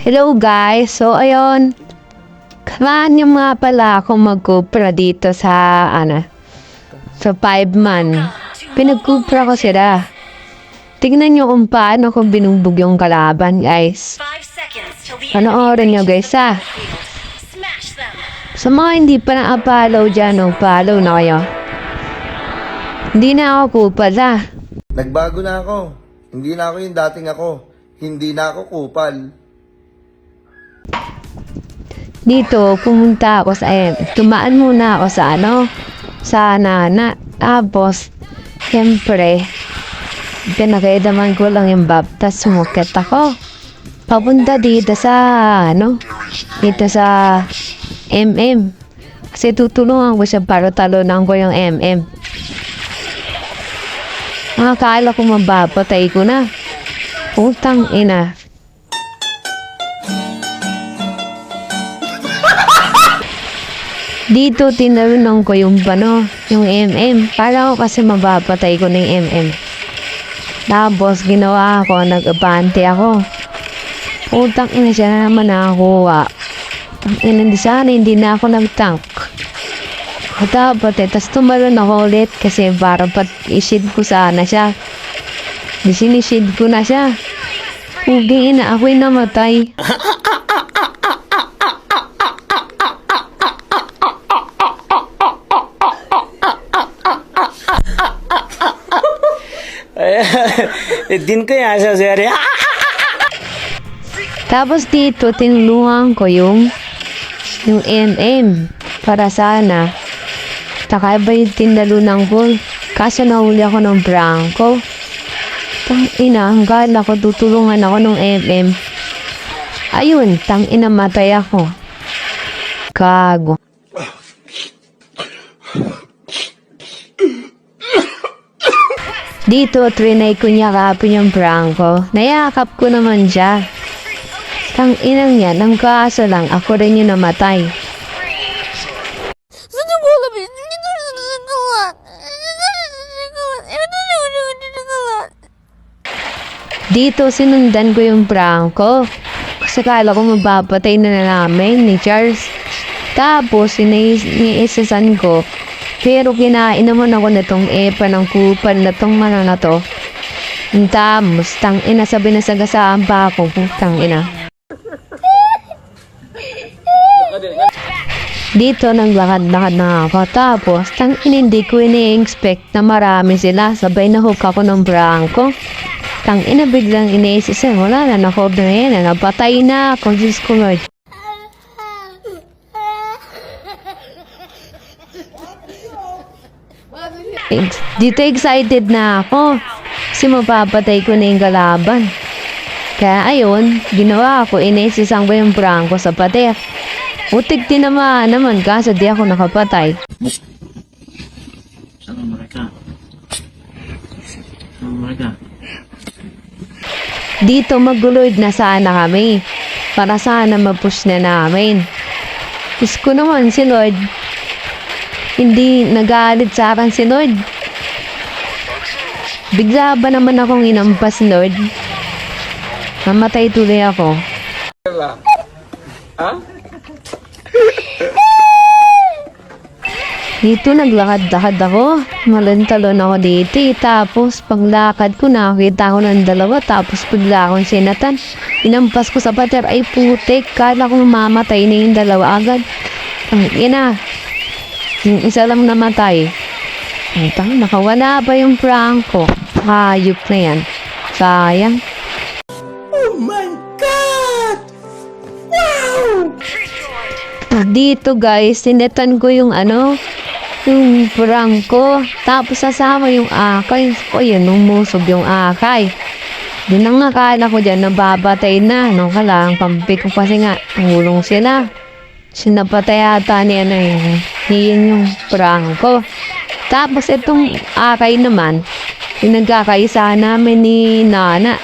Hello guys, so ayun, kamaan niyo nga pala akong magkupra dito sa, sa 5-man. Pinagkupra ko sila. Tingnan niyo kung paano ko binugbog yung kalaban guys. Panoorin niyo guys ha. Sa mga hindi pa na-follow dyan, follow na kayo. Hindi na ako kupal ha. Nagbago na ako. Hindi na ako yung dating ako. Hindi na ako kupal. Dito, pumunta ako sa tumaan muna ako sa nana. Tapos, siyempre, pinakaidaman ko lang yung baptas, sumukit ako. Papunta dito sa, dito sa MM. Kasi tutulungan ko siya para talunan ko yung MM. Akala ko mababatay ko na. Utang ina. Dito tinalunong ko yung yung MM. Para ko kasi mababatay ko ng MM. Tapos ginawa ko, nag-abante ako. Utang ina siya na naman nakakuha. Hindi na ako nag-tank. Tapos tas tumalon ako ulit kasi para i-shield ko sana siya. Di sinishield ko na siya. Uging ina, ako'y namatay. दिन ko yan sa seri. Tapos dito tinulungan ko yung MM para sana takay ba yung tinalunan ko. Kaso nahuli ako ng Branco. Tangina, hanggang ako tutulungan ako ng MM. Ayun, tangina matay ako. Gago. Dito, trinay ko niya kapin yung Branco. Nayakap ko naman siya. Tanginang yan, ang kaso lang, ako rin yung namatay. Dito, sinundan ko yung Branco. Kasi kala ko mababatay na namin ni Charles. Tapos, iniisasan ko. Pero kinain naman ako na tong epa ng kupal na tong na to. Tapos, tangina, sabi na sagasaan pa ako. Tangina. Dito, naglakad-lakad na ako. Tapos, hindi ko ini-expect na marami sila. Sabay na hook ako ng Branco. Tangina, biglang iniisisan. Wala na, na-hold na yan. Napatay na ako. Diyos ko, Lord. Dito excited na ako. Kasi mapapatay ko na yung kalaban. Kaya ayun, ginawa ko. Iniisisan ko yung Branco sa pader. Utig tinamaan naman kaso di ako nakapatay. Sama mereka. Dito magulod na sana kami. Para sana mapush na namin. Diyos ko naman si Lord. Hindi nagalit sa akin si Lord. Bigla ba naman akong inampas si Lord? Mamatay tuloy ako. Dito naglakad-lakad ako. Malantalon ako dito. Tapos paglakad ko nakita ko ng dalawa. Tapos bigla akong sinatan. Inampas ko sa pader. Ay putik. Kala ko mamatay na yung dalawa agad. Ang ina. Yung isa lang namatay. Nakawala pa yung Branco. Hayop na yan. Sayang. Oh my God! Wow! Dito guys, sinetan ko yung yung Branco. Tapos sasama yung akay. O yun, umusog yung akay. Di nang akala ko dyan, nababatay na. Nung kalang, pampik ko kasi nga, ngulong sila. Sinapatay ata ni yun yung Branco. Tapos itong akay naman, yung nagkakaisa namin ni Nana.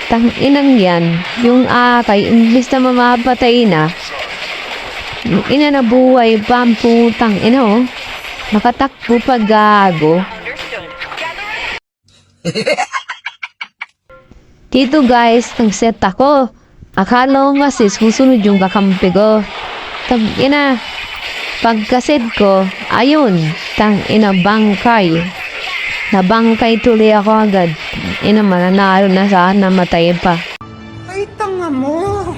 Tanginang yan, yung akay, imbis na mamapatay na, ina na buhay, pamputang, nakatakbo pa gago. Dito guys, nag-set ako. Akala ko kasi susunod yung kakampi ko. Ina, pagkaset ko, ayun, bangkay. Nabangkay tuloy ako agad. Mananalo na sana, namatay pa. Ay, tanga mo!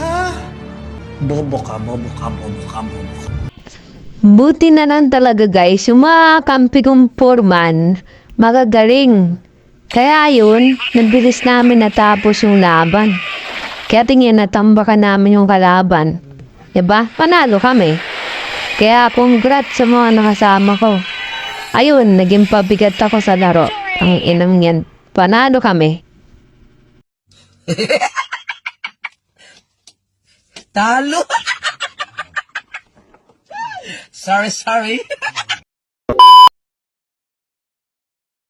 Ha? Bobo ka, bobo ka, bobo ka, bobo ka. Buti na lang talaga guys, yung mga kampi kong foreman, magagaling. Kaya yun, nabilis namin natapos yung laban. Kaya tingin natambakan namin yung kalaban. Diba? Panalo kami. Kaya congrats sa mga nakasama ko. Ayun, naging pabigat ako sa laro. Ang inam yan. Panalo kami. Talo! Sorry.